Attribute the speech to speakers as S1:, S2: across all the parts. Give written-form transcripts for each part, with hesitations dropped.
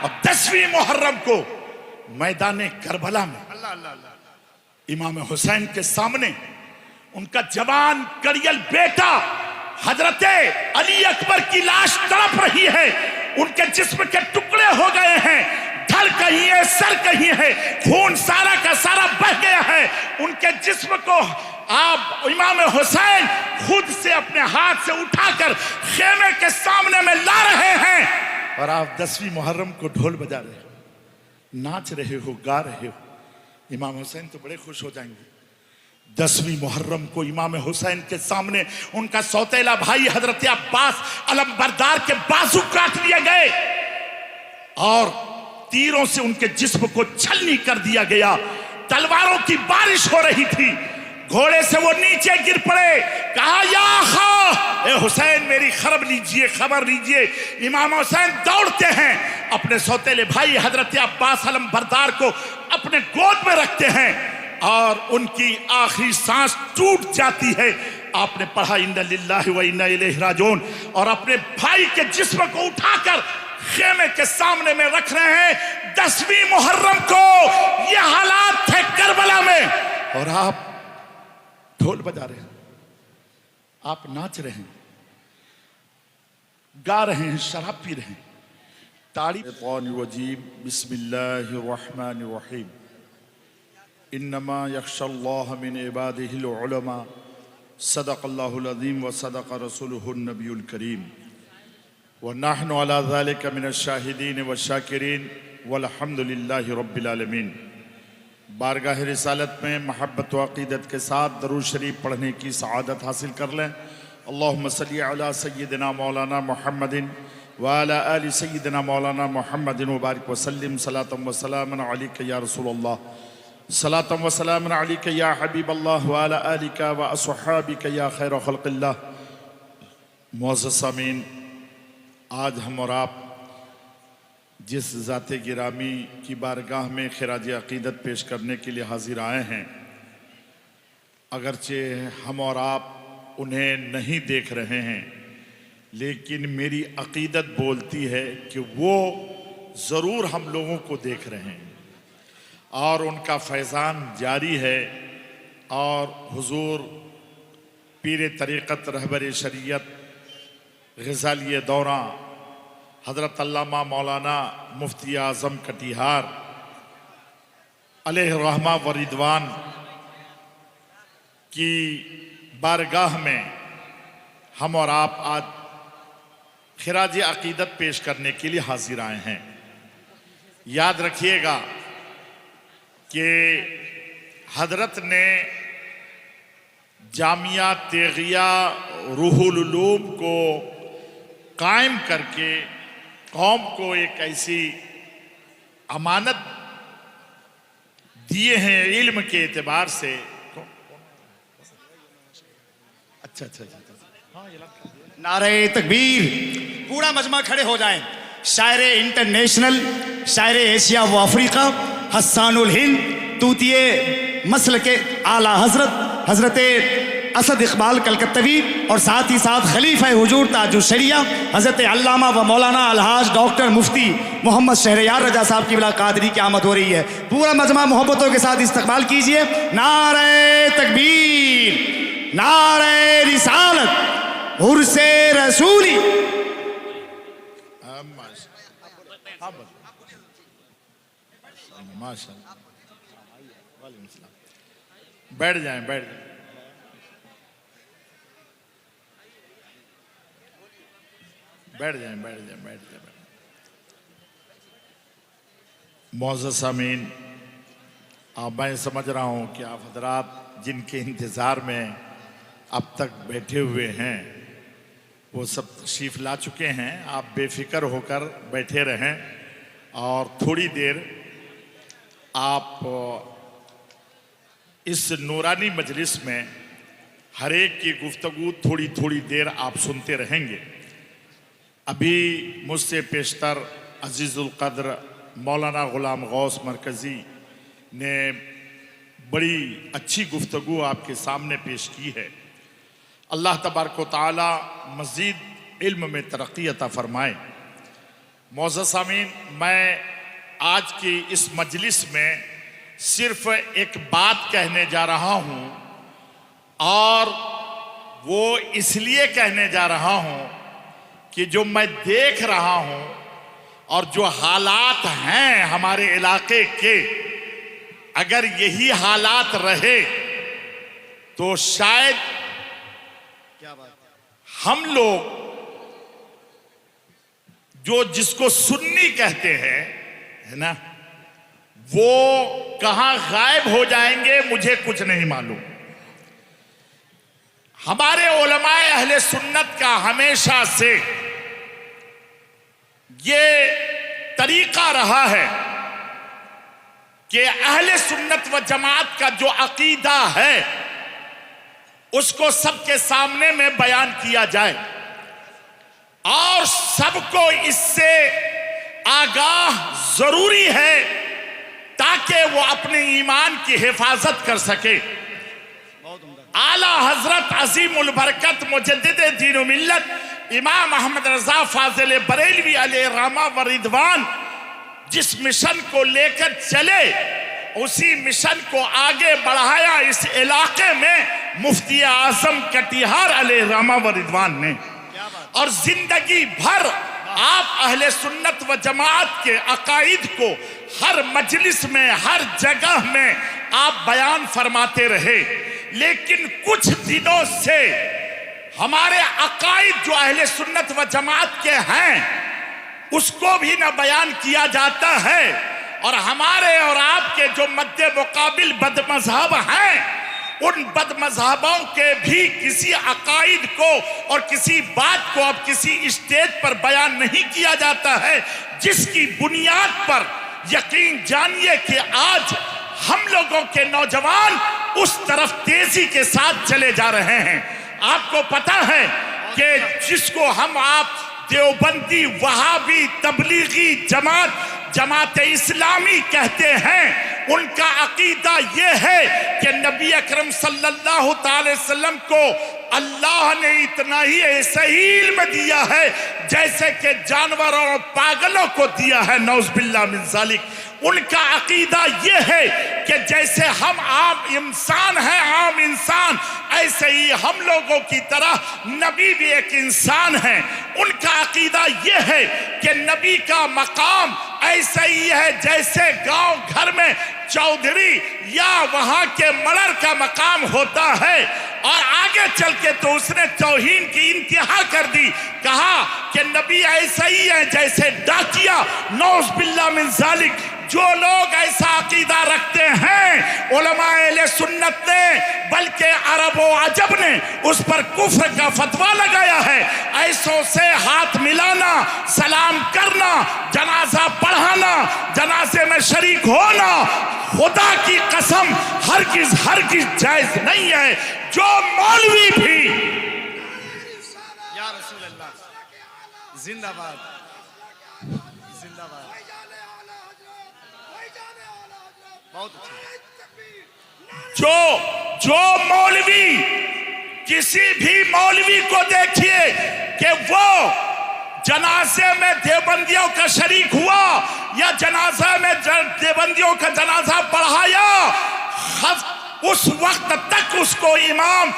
S1: और 10वीं मुहर्रम को मैदान करबला में इमाम हुसैन के सामने उनका जवान कड़ियल बेटा हजरत अली अकबर की लाश तड़प रही है। उनके जिस्म के टुकड़े हो गए हैं, धड़ कहीं है, सर कहीं है, खून सारा का सारा बह गया है। उनके जिस्म को आप इमाम हुसैन खुद से अपने हाथ से उठाकर खेमे के सामने में ला रहे हैं और आप 10वीं मुहर्रम को ढोल बजा रहे हो, नाच रहे हो, गा रहे हो। इमाम हुसैन तो बड़े खुश हो जाएंगे। 10वीं मुहर्रम को इमाम हुसैन के सामने उनका सौतेला भाई हजरत अब्बास अलमबरदार के बाजू काट लिए गए और तीरों से उनके जिस्म को छलनी कर दिया गया। तलवारों की बारिश हो रही थी। घोड़े से वो नीचे गिर पड़े, कहा या खा ए हुसैन मेरी खबर लीजिए। इमाम हुसैन दौड़ते हैं, अपने सौतेले भाई हजरत अब्बास अलमबरदार को अपने गोद में रखते हैं और उनकी आखिरी सांस टूट जाती है। आपने पढ़ा इन्ना लिल्लाहि व इन्ना इलैहि राजिऊन और अपने भाई के जिस्म को उठाकर खेमे के सामने में रख रहे हैं। 10वीं मुहर्रम को ये हालात थे करबला में और आप ढोल बजा रहे हैं, आप नाच रहे हैं, गा रहे हैं, शराब पी रहे हैं, ताड़ी। बिस्मिल्लाहिर्रहमानिर्रहीम इन्नमा यख्शल्लाह मिन इबादिहिल उलमा सदक़ल्लाहुल अज़ीम व सदक़ रसूलुहुन नबियुल करीम व नहनु अला ज़ालिका मिनश शाहिदीन व शाकिरीन वल्हम्दुलिल्लाहि रब्बिल आलमीन। बारगाह रिसालत में महब्बत व अक़ीदत के साथ दरूद शरीफ पढ़ने की सआदत हासिल कर लें। अल्लाहुम्मा सल्ली अला सय्यिदिना मौलाना मुहम्मदिन व अला आलि सय्यिदिना मौलाना मुहम्मदिन व बारिक व सल्लिम सलातम व सलामन अलैका या रसूलल्लाह सलातम व सलामन अलैका या हबीबल्लाह व अला आलिका व अस्हाबिका या खैर खल्क़िल्लाह। मुअज़्ज़ज़ सामीन, आज हम और आप जिस ज़ाते गिरामी की बारगाह में खिराज अक़ीदत पेश करने के लिए हाजिर आए हैं, अगरचे हम और आप उन्हें नहीं देख रहे हैं, लेकिन मेरी अक़ीदत बोलती है कि वो ज़रूर हम लोगों को देख रहे हैं और उनका फैज़ान जारी है। और हुज़ूर पीर तरीक़त रहबर शरीयत ग़ज़ाली दौरा हज़रत अल्लामा मौलाना मुफ्ती आज़म कटिहार अलैहि रहमा व रिदवान की बारगाह में हम और आप आज खिराज अक़ीदत पेश करने के लिए हाजिर आए हैं। याद रखिएगा कि हज़रत ने जामिया तेगिया रूहुल उलूम को कायम करके कौम को एक ऐसी अमानत दिए हैं इल्म के एतबार से। अच्छा,
S2: नारे तकबीर। पूरा मजमा खड़े हो जाएं। शायर इंटरनेशनल, शायर एशिया व अफ्रीका, हस्सानुल हिंद, तूतिए मसल के आला हजरत असद इकबाल कलकत्तवी और साथ ही साथ खलीफा हुजूर ताजुल शरिया हज़रत अल्लामा व मौलाना अलहाज डॉक्टर मुफ्ती मोहम्मद शहरयार रजा साहब की बिला कादरी की आमद हो रही है। पूरा मजमा मोहब्बतों के साथ इस्तकबाल कीजिए। नारे तकबीर, नारे रिसालत, उर्से रसूली।
S1: बैठ जाएं, बैठ जाएं। बैठ जाएं। मुअज़्ज़ज़ सामीन, मैं समझ रहा हूँ कि आप हजरात जिनके इंतज़ार में अब तक बैठे हुए हैं वो सब तशरीफ़ ला चुके हैं। आप बेफिक्र होकर बैठे रहें और थोड़ी देर आप इस नूरानी मजलिस में हर एक की गुफ्तगू थोड़ी थोड़ी देर आप सुनते रहेंगे। अभी मुझसे पेशतर अजीज़ुल क़द्र मौलाना ग़ुलाम गौस मरकज़ी ने बड़ी अच्छी गुफ्तगू आपके सामने पेश की है। अल्लाह तबारक व तआला मज़ीद इल्म में तरक्की अता फ़रमाए। मोअज़्ज़ज़ सामीन, मैं आज की इस मजलिस में सिर्फ एक बात कहने जा रहा हूं, और वो इसलिए कहने जा रहा हूं कि जो मैं देख रहा हूं और जो हालात हैं हमारे इलाके के, अगर यही हालात रहे तो शायद
S2: क्या बात,
S1: हम लोग जो जिसको सुन्नी कहते हैं, है ना, वो कहां गायब हो जाएंगे मुझे कुछ नहीं मालूम। हमारे उलमाए अहले सुन्नत का हमेशा से ये तरीका रहा है कि अहले सुन्नत व जमात का जो अकीदा है उसको सबके सामने में बयान किया जाए और सबको इससे आगाह जरूरी है ताकि वो अपने ईमान की हिफाजत कर सके। आला हजरत अजीमुल बरकत मुजद्दिद दीन व मिल्लत इमाम अहमद रजा फाजिल बरेलवी अलैहि रहमा व रिदवान जिस मिशन को लेकर चले, उसी मिशन को आगे बढ़ाया इस इलाके में मुफ्ती आजम कटिहार अलैहि रहमा व रिदवान ने, और जिंदगी भर आप अहले सुन्नत व जमात के अकाइद को हर मजलिस में, हर जगह में आप बयान फरमाते रहे। लेकिन कुछ दिनों से हमारे अकाइद जो अहले सुन्नत व जमात के हैं उसको भी न बयान किया जाता है, और हमारे और आपके जो मद्दे मुकाबिल बदमज़हब हैं उन बदमज़हबों के भी किसी अकाइद को और किसी बात को अब किसी स्टेज पर बयान नहीं किया जाता है, जिसकी बुनियाद पर यकीन जानिए कि आज हम लोगों के नौजवान उस तरफ तेजी के साथ चले जा रहे हैं। आपको पता है कि जिसको हम आप देवबंदी, वहाबी, तबलीगी जमात, जमात इस्लामी कहते हैं, उनका अकीदा यह है कि नबी अकरम सल्लल्लाहु अलैहि वसल्लम को अल्लाह ने इतना ही ऐसा ही इल्म दिया है जैसे कि जानवरों और पागलों को दिया है, नौज़ुबिल्लाह मिन ज़ालिक। उनका अकीदा यह है कि जैसे हम आम इंसान हैं, आम इंसान, ऐसे ही हम लोगों की तरह नबी भी एक इंसान है। उनका अकीदा यह है कि नबी का मकाम ऐसा ही है जैसे गांव घर में चौधरी या वहां के मर्द का मकाम होता है, और आगे चल के तो उसने तौहीन की इंतहा कर दी, कहा कि नबी ऐसा ही है जैसे डाकिया, नौज़ुबिल्लाह मिन ज़ालिक। जो लोग ऐसा अकीदा रखते हैं, उलमाए अहले सुन्नत ने बल्कि अरब व अजब ने उस पर कुफ्र का फतवा लगाया है। ऐसों से हाथ मिलाना, सलाम करना, जनाजा पढ़ाना, जनाजे में शरीक होना खुदा की कसम हरगिज हरगिज जायज नहीं है। जो मौलवी भी,
S2: या रसूल अल्लाह, जिंदाबाद जिंदाबाद, बहुत
S1: जो मौलवी, किसी भी मौलवी को देखिए कि वो जनाजे में देवबंदियों का शरीक हुआ या जनाजा में देवबंदियों का जनाजा पढ़ाया, उस वक्त तक उसको इमाम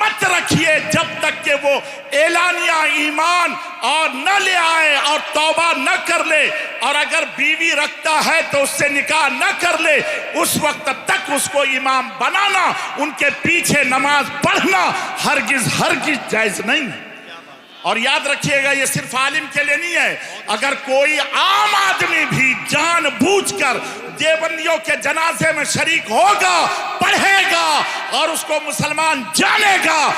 S1: मत रखिए जब तक कि वो एलानिया ईमान और न ले आए और तौबा न कर ले, और अगर बीवी रखता है तो उससे निकाह न कर ले। उस वक्त तक उसको इमाम बनाना, उनके पीछे नमाज पढ़ना हरगिज हरगिज जायज नहीं है। और याद रखिएगा, ये सिर्फ आलिम के लिए नहीं है, अगर कोई आम आदमी भी जानबूझकर देवबंदियों के जनाजे में शरीक होगा, पढ़ेगा और उसको मुसलमान जानेगा,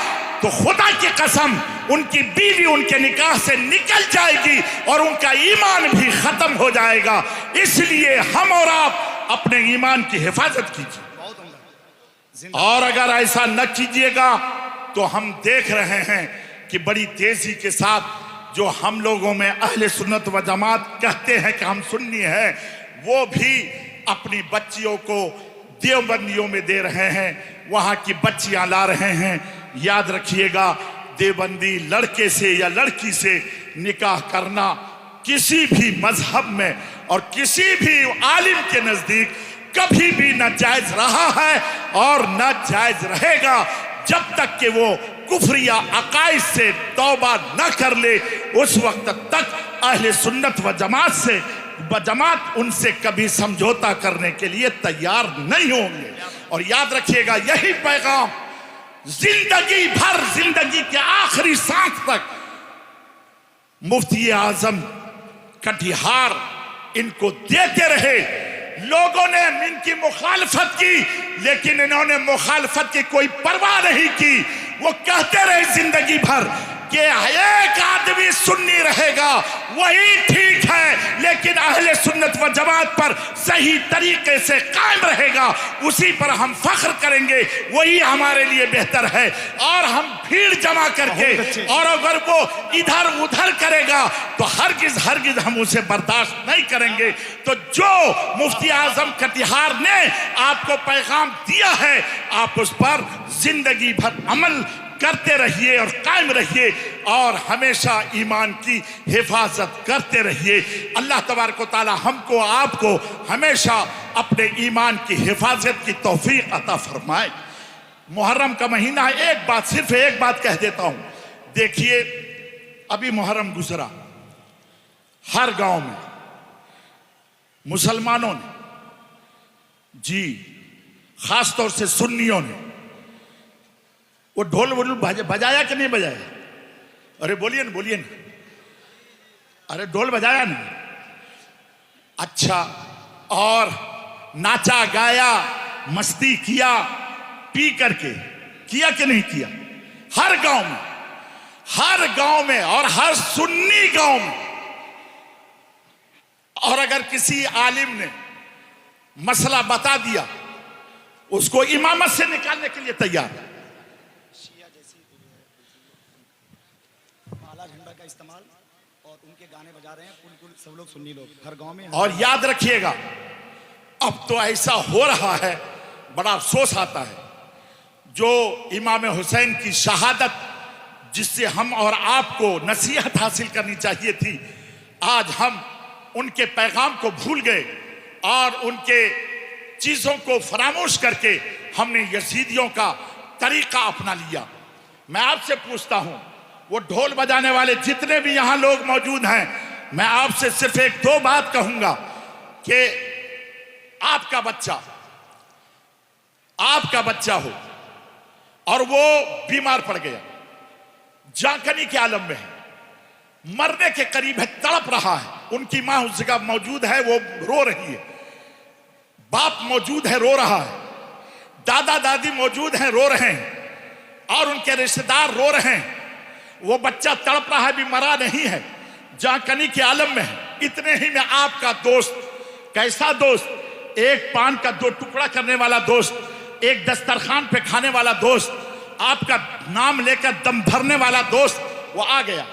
S1: तो खुदा की कसम उनकी बीवी उनके निकाह से निकल जाएगी और उनका ईमान भी खत्म हो जाएगा। इसलिए हम और आप अपने ईमान की हिफाजत कीजिए, और अगर ऐसा न कीजिएगा तो हम देख रहे हैं कि बड़ी तेजी के साथ जो हम लोगों में अहले सुन्नत व जमात कहते हैं कि हम सुन्नी हैं, वो भी अपनी बच्चियों को देवबंदियों में दे रहे हैं, वहां की बच्चियां ला रहे हैं। याद रखिएगा, देवबंदी लड़के से या लड़की से निकाह करना किसी भी मजहब में और किसी भी आलिम के नजदीक कभी भी न जायज रहा है और न जायज रहेगा, जब तक कि वो कुफरिया अकाइद से तौबा न कर ले। उस वक्त तक अहले सुन्नत व जमात उनसे कभी समझौता करने के लिए तैयार नहीं होंगे। और याद रखिएगा, यही पैगाम जिंदगी भर, जिंदगी के आखिरी सांस तक मुफ्ती आजम कटिहार इनको देते रहे। लोगों ने इनकी मुखालफत की, लेकिन इन्होंने मुखालफत की कोई परवाह नहीं की। वो कहते रहे जिंदगी भर कि एक आदमी सुन्नी रहेगा वही ठीक है, लेकिन अहले सुन्नत व जमात पर सही तरीके से कायम रहेगा, उसी पर हम फख्र करेंगे, वही हमारे लिए बेहतर है। और हम भीड़ जमा करके, और अगर वो इधर उधर करेगा तो हरगिज हम उसे बर्दाश्त नहीं करेंगे। तो जो मुफ्ती आजम कटिहार ने आपको पैगाम दिया है, आप उस पर जिंदगी भर अमल करते रहिए और कायम रहिए और हमेशा ईमान की हिफाजत करते रहिए। अल्लाह तबारक व तआला हमको आपको हमेशा अपने ईमान की हिफाजत की तौफीक अता फरमाए। मुहर्रम का महीना है, एक बात, सिर्फ एक बात कह देता हूं। देखिए, अभी मुहर्रम गुजरा, हर गांव में मुसलमानों ने, जी खास तौर से सुन्नियों ने, वो ढोल वोल बजाया कि नहीं बजाया? अरे बोलिए ना, अरे ढोल बजाया ना? अच्छा, और नाचा गाया, मस्ती किया, पी करके किया कि नहीं किया? हर गांव में और हर सुन्नी गांव में। और अगर किसी आलिम ने मसला बता दिया, उसको इमामत से निकालने के लिए तैयार है।
S2: झंडा का इस्तेमाल और उनके गाने बजा रहे हैं, कुल सब लोग सुन्नी लोग हर गांव में।
S1: और याद रखिएगा, अब तो ऐसा हो रहा है, बड़ा अफसोस आता है, जो इमाम हुसैन की शहादत जिससे हम और आपको नसीहत हासिल करनी चाहिए थी, आज हम उनके पैगाम को भूल गए और उनके चीजों को फरामोश करके हमने यजीदियों का तरीका अपना लिया। मैं आपसे पूछता हूं, वो ढोल बजाने वाले जितने भी यहां लोग मौजूद हैं, मैं आपसे सिर्फ एक दो बात कहूंगा कि आपका बच्चा हो और वो बीमार पड़ गया, जांकनी के आलम में है, मरने के करीब है, तड़प रहा है, उनकी मां उस जगह मौजूद है, वो रो रही है, बाप मौजूद है, रो रहा है, दादा दादी मौजूद हैं, रो रहे हैं, और उनके रिश्तेदार रो रहे हैं, वो बच्चा तड़प रहा है, भी मरा नहीं है, जांकनी के आलम में है। इतने ही में आपका दोस्त, कैसा दोस्त, एक पान का 2 टुकड़ा करने वाला दोस्त, एक दस्तरखान पे खाने वाला दोस्त, आपका नाम लेकर दम भरने वाला दोस्त, वो आ गया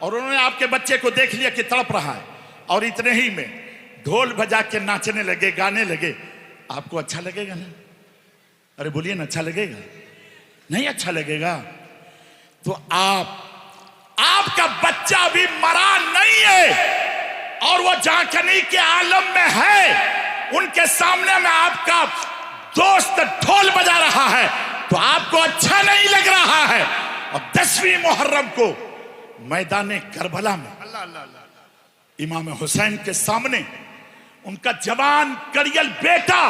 S1: और उन्होंने आपके बच्चे को देख लिया कि तड़प रहा है, और इतने ही में ढोल बजा के नाचने लगे, गाने लगे। आपको अच्छा लगेगा ना? अरे बोलिए ना, अच्छा लगेगा? नहीं अच्छा लगेगा? तो आपका बच्चा भी मरा नहीं है और वो जांकनी के आलम में है, उनके सामने में आपका दोस्त ढोल बजा रहा है, तो आपको अच्छा नहीं लग रहा है। और 10वीं मुहर्रम को मैदान करबला में इमाम हुसैन के सामने उनका जवान कड़ियल बेटा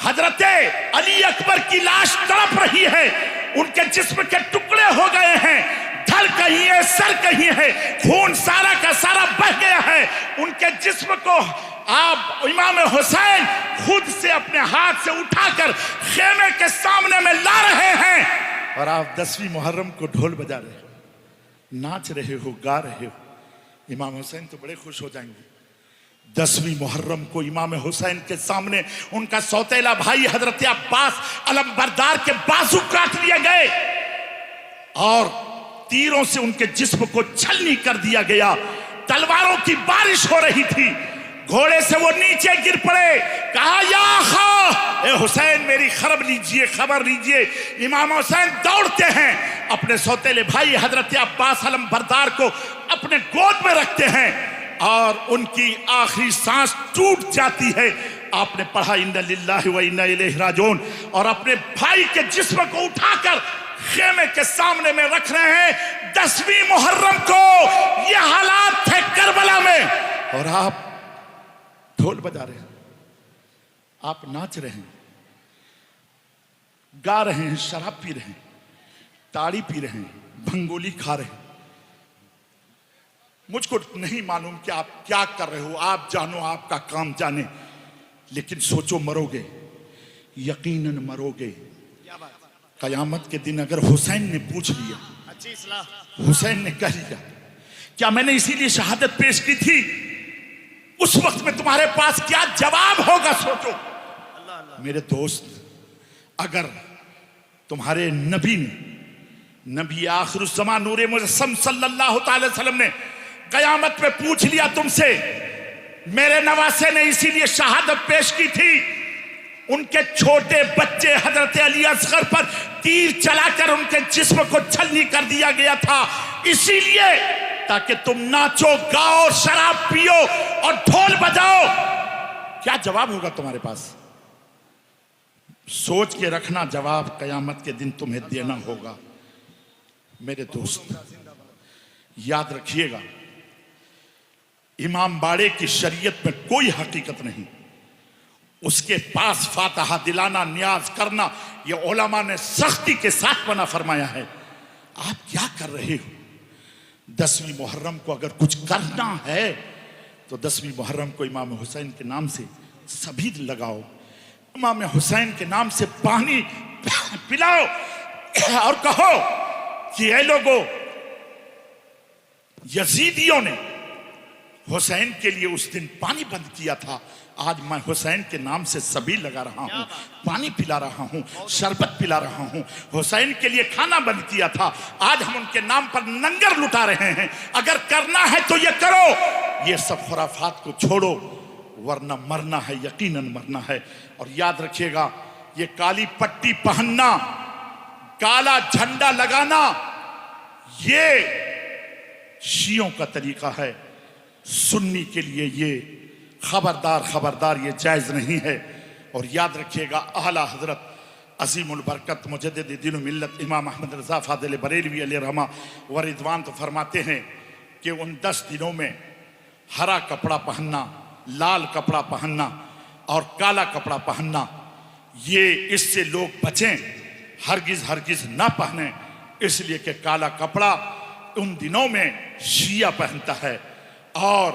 S1: हजरत अली अकबर की लाश तड़प रही है, उनके जिस्म के टुकड़े हो गए हैं, धड़ कहीं है, सर कहीं है, खून सारा का सारा बह गया है, उनके जिस्म को आप इमाम हुसैन खुद से अपने हाथ से उठाकर खेमे के सामने में ला रहे हैं, और आप 10वीं मुहर्रम को ढोल बजा रहे हो, नाच रहे हो, गा रहे हो। इमाम हुसैन तो बड़े खुश हो जाएंगे। 10वीं मुहर्रम को इमाम हुसैन के सामने उनका सौतेला भाई हजरत अब्बास अलमबरदार के बाजू काट लिए गए और तीरों से उनके जिस्म को छलनी कर दिया गया, तलवारों की बारिश हो रही थी, घोड़े से वो नीचे गिर पड़े, कहा या खा, ए हुसैन मेरी खबर लीजिए। इमाम हुसैन दौड़ते हैं, अपने सौतेले भाई हजरत अब्बास अलमबरदार को अपने गोद में रखते हैं और उनकी आखिरी सांस टूट जाती है। आपने पढ़ा इन्ना लिल्लाहि व इन्ना इलैहि राजिऊन, और अपने भाई के जिस्म को उठाकर खेमे के सामने में रख रहे हैं 10वीं मुहर्रम को। ये हालात थे करबला में, और आप ढोल बजा रहे हैं, आप नाच रहे हैं, गा रहे हैं, शराब पी रहे हैं, ताड़ी पी रहे हैं, भंगोली खा रहे हैं। मुझको नहीं मालूम कि आप क्या कर रहे हो, आप जानो, आपका काम जाने, लेकिन सोचो मरोगे, यकीनन मरोगे। कयामत के दिन अगर हुसैन ने पूछ लिया,
S2: अच्छी सलाह,
S1: हुसैन ने कह लिया क्या मैंने इसीलिए शहादत पेश की थी, उस वक्त में तुम्हारे पास क्या जवाब होगा? सोचो मेरे दोस्त, अगर तुम्हारे नबी ने, नबी आखिरुज़्ज़मा नूरे मुजस्सम सल्लल्लाहु अलैहि वसल्लम ने कयामत में पूछ लिया तुमसे, मेरे नवासे ने इसीलिए शहादत पेश की थी, उनके छोटे बच्चे हजरत अली असगर पर तीर चलाकर उनके जिस्म को छलनी कर दिया गया था, इसीलिए ताकि तुम नाचो, गाओ, शराब पियो और ढोल बजाओ, क्या जवाब होगा तुम्हारे पास? सोच के रखना, जवाब कयामत के दिन तुम्हें देना होगा। मेरे दोस्त याद रखिएगा, इमाम बाड़े की शरीयत में कोई हकीकत नहीं, उसके पास फातहा दिलाना, न्याज करना, यह उलमा ने सख्ती के साथ मना फरमाया है। आप क्या कर रहे हो? 10वीं मुहर्रम को अगर कुछ करना है तो 10वीं मुहर्रम को इमाम हुसैन के नाम से सभी लगाओ, इमाम हुसैन के नाम से पानी पिलाओ और कहो कि ऐ लोगों, यजीदियों ने हुसैन के लिए उस दिन पानी बंद किया था, आज मैं हुसैन के नाम से सभी लगा रहा हूं, पानी पिला रहा हूं, शरबत पिला रहा हूं। हुसैन के लिए खाना बंद किया था, आज हम उनके नाम पर लंगर लुटा रहे हैं। अगर करना है तो ये करो, ये सब खुराफात को छोड़ो, वरना मरना है, यकीनन मरना है। और याद रखिएगा, ये काली पट्टी पहनना, काला झंडा लगाना, ये शियों का तरीका है। सुन्नी के लिए ये खबरदार खबरदार, ये जायज नहीं है। और याद रखिएगा, आला हजरत अजीमुल बरकत मुजद्दिद दीन मिल्लत इमाम अहमद रज़ा फादिल बरेलवी अलैहि रहमा व रिदवान तो फरमाते हैं कि उन 10 दिनों में हरा कपड़ा पहनना, लाल कपड़ा पहनना और काला कपड़ा पहनना, ये इससे लोग बचें, हरगिज हरगिज ना पहने, इसलिए कि काला कपड़ा उन दिनों में शिया पहनता है और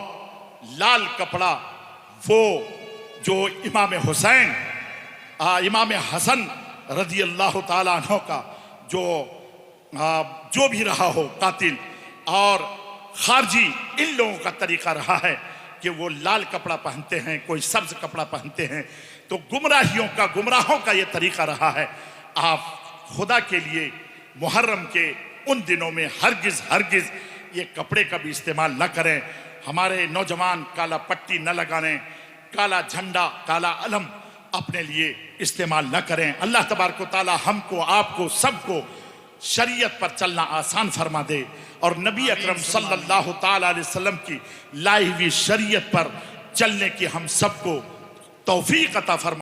S1: लाल कपड़ा वो जो इमाम हुसैन, इमाम हसन रजी अल्लाह ताला अन्हु का जो भी रहा हो कातिल और खारजी, इन लोगों का तरीका रहा है कि वो लाल कपड़ा पहनते हैं, कोई सब्ज कपड़ा पहनते हैं। तो गुमराहों का ये तरीका रहा है। आप खुदा के लिए मुहर्रम के उन दिनों में हरगिज हरगिज ये कपड़े का भी इस्तेमाल न करें। हमारे नौजवान काला पट्टी न लगाने, काला झंडा, काला अलम अपने लिए इस्तेमाल न करें। अल्लाह तबारक व तआला हमको, आपको, सबको शरीयत पर चलना आसान फरमा दे और नबी अकरम सल्लल्लाहु ताला अलैहि वसल्लम की लाई हुई शरीयत पर चलने की हम सबको तौफीक अता फरमा।